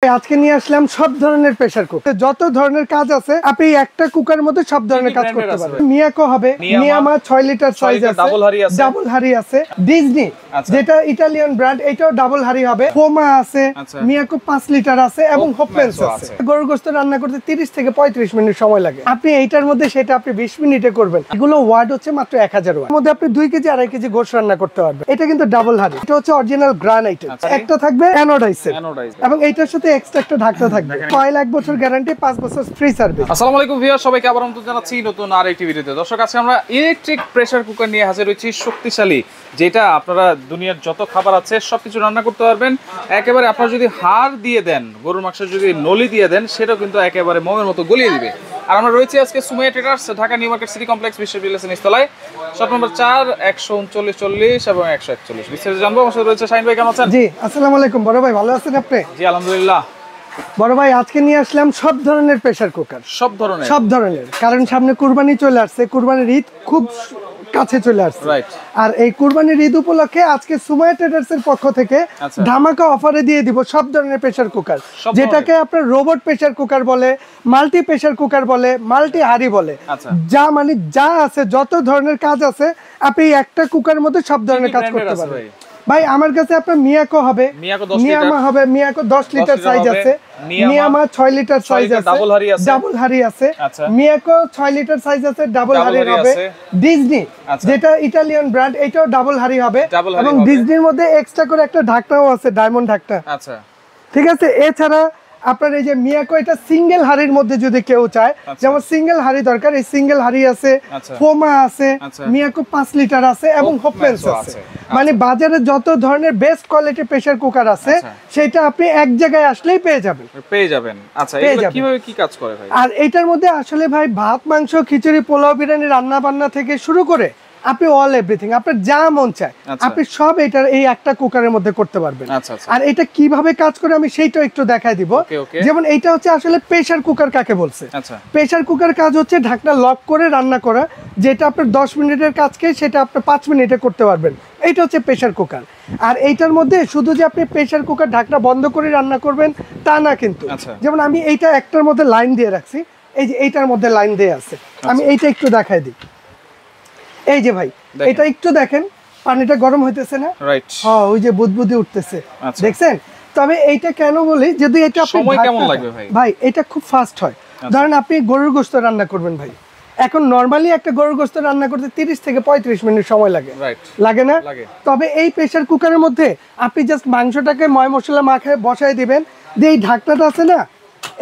আজকে নিয়ে আসলাম সব ধরনের প্রেসার কুকার, যত ধরনের কাজ আছে আপনি একটা কুকারের মধ্যে সব ধরনের কাজ করতে পারবেন। মিয়াকো হবে, মিয়ামা 6 লিটার সাইজ আছে, ডাবল হাড়ি আছে। ডিজনি যেটা ইতালিয়ান ব্র্যান্ড, এটাও ডাবল হাড়ি হবে। ফোমা আছে, মিয়াকো 5 লিটার আছে এবং হোপমেন্স আছে। গরুর গোশত রান্না করতে 30 থেকে 35 মিনিট সময় লাগে। আপনি এইটার মধ্যে সেটা আপনি 20 মিনিটে করবেন। এগুলো ওয়াট হচ্ছে মাত্র 1000 ওয়াট। এর মধ্যে আপনি 2 কেজি 2.5 কেজি গোশত রান্না করতে পারবেন। এটা কিন্তু ডাবল হাড়ি, এটা হচ্ছে অরিজিনাল গ্রানাইট। একটা থাকবে অ্যানোডাইজড এবং এইটার সাথে এক্সট্রা একটা ঢাকনা থাকবে। কয়েল 1 বছর গ্যারান্টি, 5 বছর ফ্রি সার্ভিস। আসসালামু আলাইকুম ভিউয়ার, সবাইকে আবার আমন্ত্রণ জানাচ্ছি নতুন আরেকটি ভিডিওতে। দর্শক, আজকে আমরা ইলেকট্রিক প্রেসার কুকার নিয়ে হাজির হয়েছি, শক্তিশালী, যেটা আপনারা দুনিয়ার যত খাবার আছে সবকিছু রান্না করতে পারবেন। একেবারে আপনারা যদি হাড় দিয়ে দেন, গরুর মাংস যদি নলি দিয়ে দেন, সেটাও কিন্তু একেবারে মোমের মতো গলিয়ে দিবে। আর আমরা রয়েছি আজকে Sumaiya traders, Dhaka new market city complex, বিশ্ববিদ্যালয় নিচতলায়, শপ নম্বর 4, 13940 এবং 141। বিস্তারিত জানবো। আমার সাথে রয়েছে শাহিন ভাই, কেমন আছেন? জি, আসসালামু আলাইকুম বড় ভাই, ভালো আছেন আপনি? জি আলহামদুলিল্লাহ। বড় ভাই, আজকে নিয়ে আসলাম সব ধরনের প্রেসার কুকার, সব ধরনের, কারণ সামনে কুরবানি চলে আসছে, কুরবানির ঈদ খুব কাছে চলে আসছে। আর এই কুরবানির ঈদ উপলক্ষে আজকে সুমাইয়া ট্রেডার্স এর পক্ষ থেকে ধামাকা অফারে দিয়ে দিব সব ধরনের প্রেসার কুকার, যেটাকে আপনার রোবট প্রেসার কুকার বলে, মাল্টি প্রেসার কুকার বলে, মাল্টি হাড়ি বলে। যা মানে যা আছে, যত ধরনের কাজ আছে, আপনি একটা কুকারের মধ্যে সব ধরনের কাজ করতে পারবেন। ভাই আমার কাছে আপনার মিয়াকো হবে, মিয়ামা হবে, মিয়াকো 10 লিটার সাইজ আছে, মিয়ামা 6 লিটার সাইজ আছে, ডাবল হাড়ি আছে, মিয়াকো 6 লিটার সাইজ আছে, ডাবল হাড়ি হবে। ডিজনি যেটা ইতালিয়ান ব্র্যান্ড, এটাও ডাবল হাড়ি হবে এবং ডিজনির মধ্যে এক্সট্রা করে একটা ঢাকনাও আছে, ডায়মন্ড ঢাকনা। আচ্ছা, ঠিক আছে। এছাড়া আপনার এই যে মিয়াকো, এটা সিঙ্গেল হাড়ির মধ্যে যদি কেউ চায়, যেমন সিঙ্গেল হাড়ি দরকার, এই সিঙ্গেল হাড়ি আছে, ফোমা আছে, মিয়াকো 5 লিটার আছে এবং হোপমেন্স আছে। মানে বাজারে যত ধরনের বেস্ট কোয়ালিটি প্রেসার কুকার আছে, সেটা আপনি এক জায়গায় আসলেই পেয়ে যাবেন। আচ্ছা, এটা কিভাবে কি কাজ করে ভাই? আর এটার মধ্যে আসলে ভাই ভাত, মাংস, খিচুড়ি, পোলাও, বিরিয়ানি রান্না বান্না থেকে শুরু করে আপনি অল এভরিথিং, আপনার যা মন চায় আপনি সব এটার এই একটা কুকারের মধ্যে করতে পারবেন। আর এটা কিভাবে কাজ করে আমি সেইটাও একটু দেখাই দিব। যেমন এইটা হচ্ছে আসলে প্রেসার কুকার কাকে বলছে। প্রেসার কুকার কাজ হচ্ছে ঢাকনা লক করে রান্না করা, যেটা আপনার 10 মিনিটের কাজকে সেটা আপনি 5 মিনিটে করতে পারবেন। এইটা হচ্ছে প্রেসার কুকার। আর এইটার মধ্যে শুধু যে আপনি প্রেসার কুকার ঢাকনা বন্ধ করে রান্না করবেন তা না কিন্তু। যেমন আমি এইটা একটার মধ্যে লাইন দিয়ে রাখছি, এই যে এইটার মধ্যে লাইন দিয়ে আছে, আমি এইটা একটু দেখাই দিই। এই যে ভাই, এটা একটু দেখেন, পানিটা গরম হইতেছে না? হ্যাঁ, ওই যে বুদবুদি উঠতেছে, দেখছেন? তবে এইটা কেন বলি, যদি এটা সময় কেমন লাগবে ভাই? ভাই এটা খুব ফাস্ট হয়। ধরেন আপনি গরুর গোশত রান্না করবেন ভাই, এখন নরমালি একটা গরুর গোশত রান্না করতে 30 থেকে 35 মিনিট সময় লাগে না? তবে এই প্রেসার কুকারের মধ্যে আপনি জাস্ট মাংসটাকে ময় মশলা মাখায় বসায় দিবেন, দিয়ে এই ঢাকনাটা আছে না,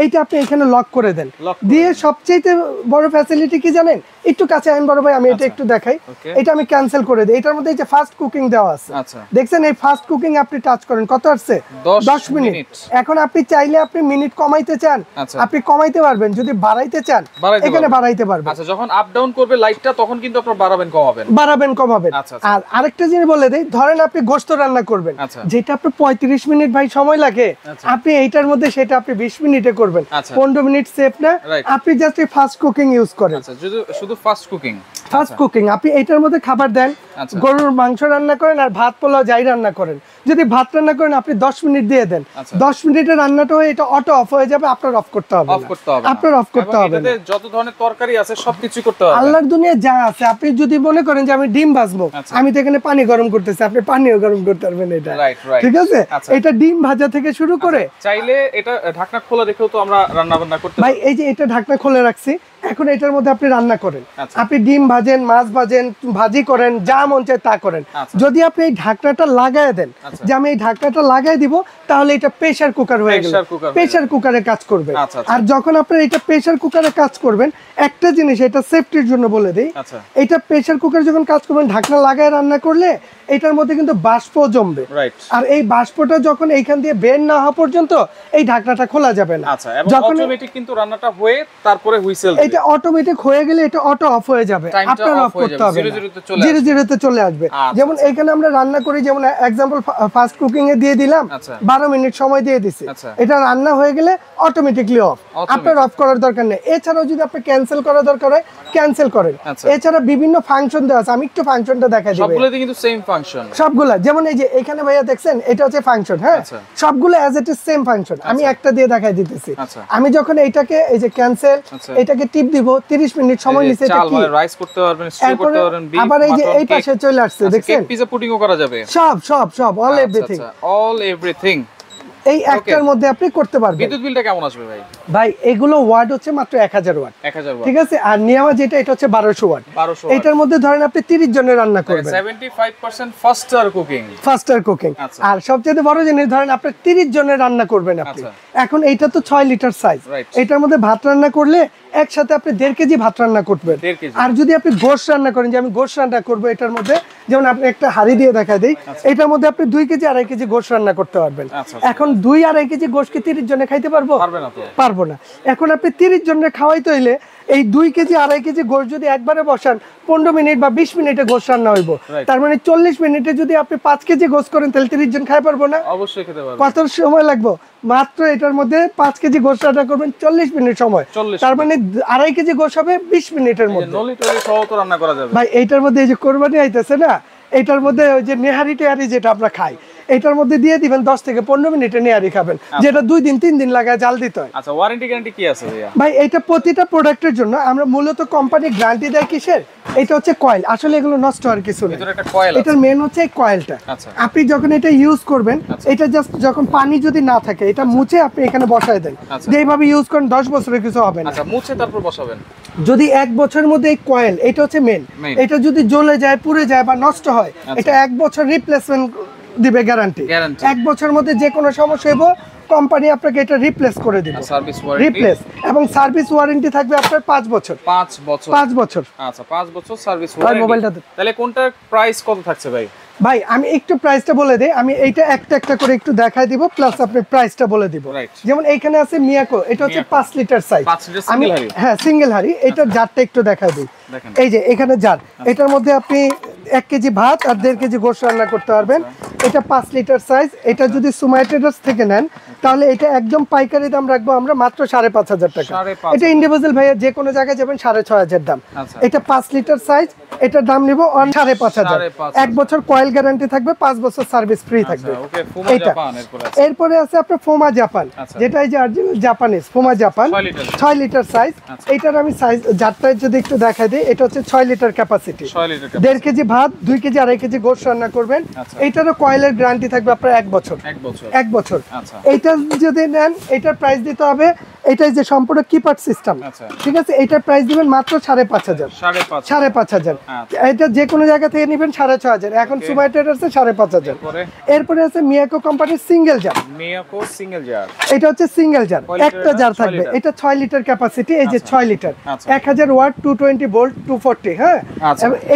এইটা আপনি এখানে লক করে দেন। দিয়ে সবচেয়ে বড় ফ্যাসিলিটি কি জানেন? একটু কাছে আইন বড় ভাই, আমি এটা একটু দেখাই। এটা আমি ক্যান্সেল করে দিই। এটার মধ্যে এই যে ফাস্ট কুকিং দেওয়া আছে, দেখছেন? এই ফাস্ট কুকিং আপনি টাচ করেন, কত আসছে? 10 মিনিট। এখন আপনি চাইলে আপনি মিনিট কমাইতে চান, আপনি কমাইতে পারবেন। যদি বাড়াইতে চান, এখানে বাড়াইতে পারবেন। আচ্ছা, যখন আপ ডাউন করবে লাইটটা, তখন কিন্তু আপনারা বাড়াবেন কমাবেন। আর আরেকটা জিনিস বলে দেই, ধরেন আপনি গোশত রান্না করবেন, যেটা আপনার 35 মিনিট ভাই সময় লাগে, আপনি এইটার মধ্যে সেটা আপনি 20 মিনিটে করবেন। 15 মিনিট সেভ না? আপনি জাস্ট এই ফাস্ট কুকিং ইউজ করেন। শুধু ফাস্ট কুকিং আপনি এটার মধ্যে খাবার দেন, গরুর মাংস রান্না করেন আর ভাত, পোলাও যাই রান্না করেন, যদি ভাত রান্না করেন আপনি 10 মিনিট দিয়ে দেন, 10 মিনিটে রান্নাটা হয়ে এটা অটো অফ হয়ে যাবে, আপনার অফ করতে হবে না। যত ধরনের তরকারি আছে সবকিছু করতে হবে। আল্লাহর দুনিয়ায় যা আছে, আপনি যদি মনে করেন যে আমি ডিম ভাজবো, আমি তো এখানে পানি গরম করতেছি, আপনি পানিও গরম করতে পারবেন। এটা ঠিক আছে। এটা ডিম ভাজা থেকে শুরু করে, চাইলে এটা ঢাকনা খোলা রেখেও তো আমরা রান্না বান্না করতে ভাই। এই যে এটা ঢাকনা খুলে রাখছি, এখন এটার মধ্যে আপনি রান্না করেন, আপনি ডিম ভাজেন, মাছ ভাজেন, ভাজি করেন, যা মন চায় তা করেন। যদি আপনি এই ঢাকনাটা লাগায় দেন, যে আমি এই ঢাকনাটা লাগাই দিব, তাহলে এটা প্রেসার কুকার হয়ে গেল, প্রেসার কুকারে কাজ করবে। আর যখন আপনি এটা প্রেসার কুকারে কাজ করবেন, একটা জিনিস এটা সেফটির জন্য বলে দেই, এটা প্রেসার কুকারে যখন কাজ করবেন, ঢাকনা লাগায় রান্না করলে এটার মধ্যে কিন্তু বাষ্প জমবে, আর এই বাষ্পটা যখন এইখান দিয়ে বের না হওয়া পর্যন্ত এই ঢাকনাটা খোলা যাবে না। যখন অটোমেটিক কিন্তু রান্নাটা হয়ে তারপরে হুইসেল, এটা অটোমেটিক হয়ে গেলে এটা অটো অফ হয়ে যাবে, আপনার অফ করতে হবে না, 0 তে চলে আসবে। যেমন এখানে আমরা রান্না করি, যেমন एग्जांपल ফাস্ট কুকিং এ দিয়ে দিলাম, 12 মিনিট সময় দিয়ে দিছি, এটা রান্না হয়ে গেলে অটোমেটিকলি অফ, আপনার অফ করার দরকার নেই। এছাড়াও যদি আপনি ক্যান্সেল করার দরকার হয়, ক্যান্সেল করেন। এছাড়া বিভিন্ন ফাংশন দেওয়া আছে, আমি একটু ফাংশনটা দেখাই দিই। সবগুলোতে কিন্তু সেম ফাংশন সবগুলা, যেমন এই যে এখানে ভাইয়া দেখছেন এটা হচ্ছে ফাংশন, হ্যাঁ সবগুলো as it is same function. আমি একটা দিয়ে দেখাই দিতেছি। আমি যখন এইটাকে এই যে ক্যান্সেল এটাকে টিপ দিব 30 মিনিট সময় নিচে এটা কি রাইস করতে পারবেন, স্টিউ করতে পারবেন, বিফ, আবার এই যে এই পাশে চলে আসছে দেখছেন, পিজা পুডিংও করা যাবে, সব অল এভরিথিং, অল এভরিথিং এই একটার মধ্যে আপনি করতে পারবেন। বিদ্যুৎ বিলটা কেমন আসবে ভাই? ভাই এগুলো ওয়াট হচ্ছে মাত্র 1000 ওয়াট, 1000 ওয়াট, ঠিক আছে। আর নিয়ামা যেটা এটা হচ্ছে 1200 ওয়াট। এটার মধ্যে ধরেন আপনি 30 জনের রান্না করবেন, 75% ফাস্টার কুকিং। আর সবচেয়ে বড় জিনিস ধরেন আপনি 30 জনের রান্না করবেন আপনি। এখন এইটা তো 6 লিটার সাইজ, এটার মধ্যে ভাত রান্না করলে একসাথে আপনি 1.5 কেজি ভাত রান্না করবেন। আর যদি আপনি গোশত রান্না করেন, যে আমি গোশত রান্না করব, এটার মধ্যে যেমন আপনি একটা হাঁড়ি দিয়ে দেখা দেই, এটার মধ্যে আপনি 2 কেজি 2.5 কেজি গোশত রান্না করতে পারবেন। এখন 2-2.5 কেজি গোশত কি 30 জনে খাইতে পারবো? পারবো না। এখন আপনি 30 জনের খাওয়াইতে হইলে এই 2 কেজি 2.5 কেজি গোশত যদি একবারে বসান 15 মিনিট বা 20 মিনিটে গোশত রান্না হইব, তার মানে 40 মিনিটে যদি আপনি 5 কেজি গোশত করেন তাহলে 30 জন খাই পারবো না? অবশ্যই খেতে পারবো। কত সময় লাগবে? মাত্র এটার মধ্যে 5 কেজি গোশত রান্না করবেন 40 মিনিট সময়, তার মানে 2.5 কেজি গোশত হবে 20 মিনিটের মধ্যে। নলিটলি সহ তো রান্না করা যাবে ভাই এইটার মধ্যে এই যে কোরবানি আইতেছে না, এটার মধ্যে ওই যে নেহারি টেহারি যেটা আমরা খাই, এটার মধ্যে দিয়ে দিবেন 10 থেকে 15 মিনিটে নেহারি খাবেন, যেটা 2 দিন 3 দিন লাগায় জাল দিতে হয়। আচ্ছা, ওয়ারেন্টি গ্যারান্টি কি আছে ভাইয়া? ভাই এটা প্রতিটা প্রোডাক্টের জন্য আমরা মূলত কোম্পানি গ্যারান্টি দেয় কিসের? এটা হচ্ছে কয়েল, আসলে এগুলো নষ্ট হওয়ার কিছু নেই। এটার মেন হচ্ছে এই কয়েলটা। আপনি যখন এটা ইউজ করবেন, এটা জাস্ট যখন পানি যদি না থাকে এটা মুছে আপনি এখানে বসায় দেন, যেভাবে ইউজ করেন 10 বছরের কিছু হবে না। আচ্ছা, মুছে তারপর বসাবেন। যদি 1 বছরের মধ্যে এই কয়েল, এটা হচ্ছে মেন, এটা যদি জ্বলে যায়, পুড়ে যায় বা নষ্ট হয়, এটা 1 বছর রিপ্লেসমেন্ট দিবে গ্যারান্টি। 1 বছরের মধ্যে যে কোনো সমস্যা হইব কোম্পানি আপনাকে এটা রিপ্লেস করে দিবে, রিপ্লেস, এবং সার্ভিস ওয়ারেন্টি থাকবে আপনার 5 বছর। 5 বছর। আচ্ছা, 5 বছর সার্ভিস ওয়ারেন্টি। তাহলে কোনটার প্রাইস কত থাকছে ভাই? ভাই আমি একটু প্রাইসটা বলে দেই, আমি এইটা একটা করে একটু দেখাই দিব, প্লাস আপনি প্রাইসটা বলে দিব। যেমন এইখানে আছে মিয়াকো, এটা হচ্ছে 5 লিটার সাইজ, আমি হ্যাঁ সিঙ্গেল হাড়ি, এটার জারটা একটু দেখাই দিই। এই যে এখানে জার, এটার মধ্যে আপনি 1 কেজি ভাত আর 1.5 কেজি গোশত রান্না করতে পারবেন। এটা 5 লিটার সাইজ। এটা যদি সুমাই ট্রেডার্স থেকে নেন তাহলে এটা একদম পাইকারি দাম রাখবো আমরা মাত্র 5,500 টাকা। এটা ইন্ডিভিজুয়াল ভাইয়া যে কোনো জায়গায় যাবেন 6,500 দাম। এটা 5 লিটার সাইজ, এটার দাম নিব 5,500। 1 বছর কয়েল গ্যারান্টি থাকবে, 5 বছর সার্ভিস ফ্রি থাকবে। এটা এরপরে আছে আপনার ফোমা জাপান, যেটা এই যে জাপানিজ ফোমা জাপান 6 লিটার সাইজ। এটার আমি সাইজ জারটা যদি একটু দেখাই দিই, এটা হচ্ছে 6 লিটার ক্যাপাসিটি, 1.5 কেজি ভাত 2 কেজি 2.5 কেজি গোশত রান্না করবেন। এটারও কয়েলের গ্যারান্টি থাকবে আপনার 1 বছর। 1 বছর। এইটা যদি নেন এটার প্রাইস দিতে হবে, এটাই যে সম্পূর্ণ কিপার সিস্টেম, ঠিক আছে, এটার প্রাইস দিবেন মাত্র 5,500। 5,500। এটা যে কোনো জায়গা থেকে নেবেন 6,500, এখন সুমাই ট্রেডার্সে 5,500। এরপরে আছে মিয়াকো কোম্পানির সিঙ্গেল জার, এটা হচ্ছে সিঙ্গেল জার, একটা জার থাকবে। এটা 6 লিটার ক্যাপাসিটি, এই যে 6 লিটার, 1000 ওয়াট, 220 ভোল্ট, 240। হ্যাঁ,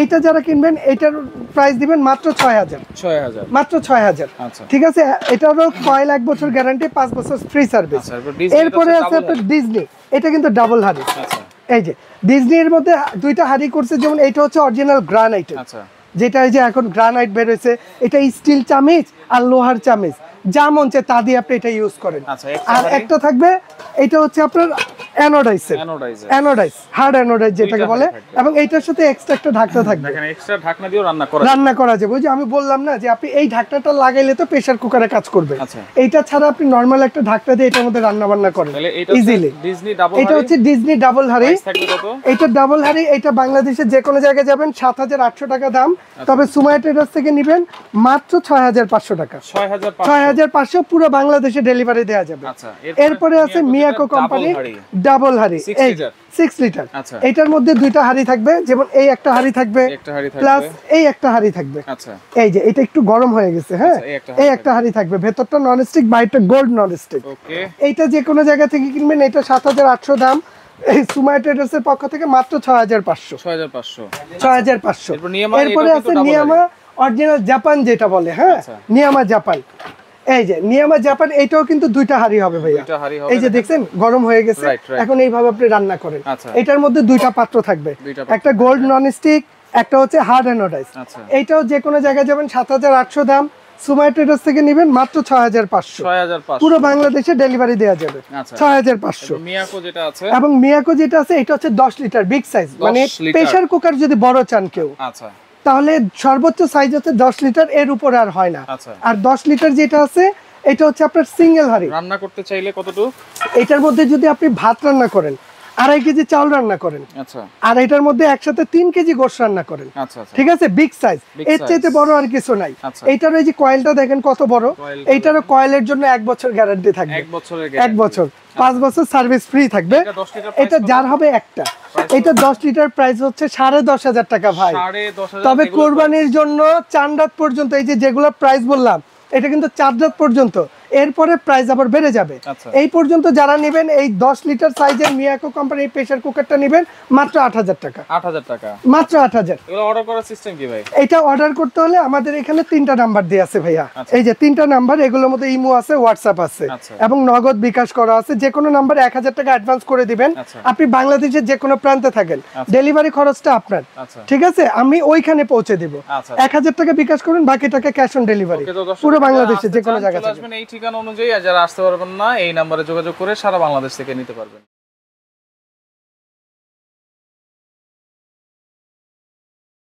এইটা যারা কিনবেন এটার প্রাইস দিবেন মাত্র 6,000, মাত্র 6,000, ঠিক আছে। এটারও কয়েল 1 বছর গ্যারান্টি, 5 বছর ফ্রি সার্ভিস। এরপরে আছে আপনার ডিজনি, এটা কিন্তু ডাবল হাড়ি। এই যে ডিজনির মধ্যে 2টা হাড়ি করছে, যেমন এটা হচ্ছে অরিজিনাল গ্রানাইট, যেটা এই যে এখন গ্রানাইট বের হয়েছে, এটা স্টিল চামিচ আর লোহার চামিচ, যা মন চায় তা দিয়ে আপনি এটা ইউজ করেন। আর একটা থাকবে, এটা হচ্ছে আপনার অ্যানোডাইজ, হার্ড অ্যানোডাইজ যেটাকে বলে, এবং এইটার সাথে এক্সট্রা একটা ঢাকনা থাকবে, রান্না করা যাবে। ওই যে আমি বললাম না যে আপনি এই ঢাকনাটা লাগাইলে তো প্রেসার কুকারে কাজ করবে, এইটা ছাড়া আপনি নরমাল একটা ঢাকনা দিয়ে এটার মধ্যে রান্না বান্না করেন ইজিলি। এটা হচ্ছে ডিজনি ডাবল হাড়ি, এটা ডাবল হাড়ি, এটা বাংলাদেশে যে কোনো জায়গায় যাবেন 7,800 টাকা দাম, তবে সুমাই ট্রেডার্স থেকে নেবেন মাত্র 6,500 টাকা। 6,500 পুরো বাংলাদেশে ডেলিভারি দেওয়া যাবে। এরপরে আছে মিয়াকো কোম্পানি ডাবল হাড়ি, 6 লিটার। এটার মধ্যে 2টা হাড়ি থাকবে, যেমন এই একটা হাড়ি থাকবে, প্লাস এই একটা হাড়ি থাকবে। এই যে এটা একটু গরম হয়ে গেছে, হ্যাঁ, এই একটা হাড়ি থাকবে, ভেতরটা ননস্টিক, বাইরটা গোল্ড ননস্টিক। এইটা যে কোনো জায়গা থেকে কিনবেন, এটা 7,800 দাম। এই সুমাই ট্রেডার্স এর পক্ষ থেকে মাত্র 6,500। 6,500। এরপরে আছে নিয়ামা অরিজিনাল জাপান যেটা বলে, হ্যাঁ, নিয়ামা জাপান। এই যে নিয়ামা জাপান, এটাও কিন্তু 2টা হাড়ি হবে ভাইয়া। এই যে দেখছেন গরম হয়ে গেছে, এখন এইভাবে আপনি রান্না করেন। এটার মধ্যে 2টা পাত্র থাকবে, একটা গোল্ড ননস্টিক, একটা হচ্ছে হার্ড অ্যানোডাইজ। এইটাও যে কোনো জায়গায় যাবেন 7,800 দাম, সুমাই ট্রেডার্স থেকে নেবেন মাত্র 6,500। পুরো বাংলাদেশে ডেলিভারি দেওয়া যাবে 6,500। এবং মিয়াকো যেটা আছে এটা হচ্ছে 10 লিটার বিগ সাইজ, মানে প্রেসার কুকার যদি বড় চান কেউ তাহলে সর্বোচ্চ সাইজ হচ্ছে 10 লিটার, এর উপরে আর হয় না। আচ্ছা। আর 10 লিটার যেটা আছে এটা হচ্ছে আপনার সিঙ্গেল হাঁড়ি। রান্না করতে চাইলে কতটুকু? এটার মধ্যে যদি আপনি ভাত রান্না করেন, 2.5 কেজি চাউল রান্না করেন, আচ্ছা আর এটার মধ্যে একসাথে 3 কেজি গোশত রান্না করেন, আচ্ছা আচ্ছা, ঠিক আছে, বিগ সাইজ, Big এর size। চাইতে বড় আর কিছু নাই। আচ্ছা। এইটার এই যে কয়েলটা দেখেন কত বড়, Coil- এইটারও কয়েলের জন্য 1 বছর গ্যারান্টি থাকবে। 1 বছরের 1 বছর, 5 বছর সার্ভিস ফ্রি থাকবে। এটা 10 লিটার price এটা কত? যার হবে একটা। এটা 10 লিটার প্রাইস হচ্ছে 10,500 টাকা ভাই। 10,500। তবে কোরবানির জন্য 4 রাত পর্যন্ত, এই যে যেগুলো প্রাইস বললাম এটা কিন্তু 4 রাত পর্যন্ত, এরপরে প্রাইস আবার বেড়ে যাবে। আচ্ছা। এই পর্যন্ত যারা নেবেন এই 10 লিটার সাইজের মিয়াকো কোম্পানির প্রেসার কুকারটা নেবেন মাত্র 8,000 টাকা। 8,000 টাকা মাত্র 8,000। এগুলো অর্ডার করার সিস্টেম কি ভাই? এটা অর্ডার করতে হলে আমাদের এখানে 3টা নাম্বার দেয়া আছে ভাইয়া। আচ্ছা। এই যে 3টা নাম্বার, এগুলোর মধ্যে ইমো আছে, হোয়াটসঅ্যাপ আছে, আচ্ছা। এবং নগদ বিকাশ করা আছে। যে কোনো নাম্বারে 1,000 টাকা অ্যাডভান্স করে দিবেন। আচ্ছা। আপনি বাংলাদেশের যে কোনো প্রান্তে থাকেন, আচ্ছা। ডেলিভারি খরচটা আপনার, আচ্ছা ঠিক আছে, আমি ওইখানে পৌঁছে দিব। আচ্ছা। 1,000 টাকা বিকাশ করুন, বাকি টাকা ক্যাশ অন ডেলিভারি, ওকে, তো দর্শক পুরো যারা বাংলাদেশে আসতে যে কোনো চান, জায়গা চলে থেকে। আসবেন এই ঠিকানা অনুযায়ী। আর যারা আসতে পারবেন না, এই নাম্বারে যোগাযোগ করে সারা বাংলাদেশ থেকে নিতে পারবেন।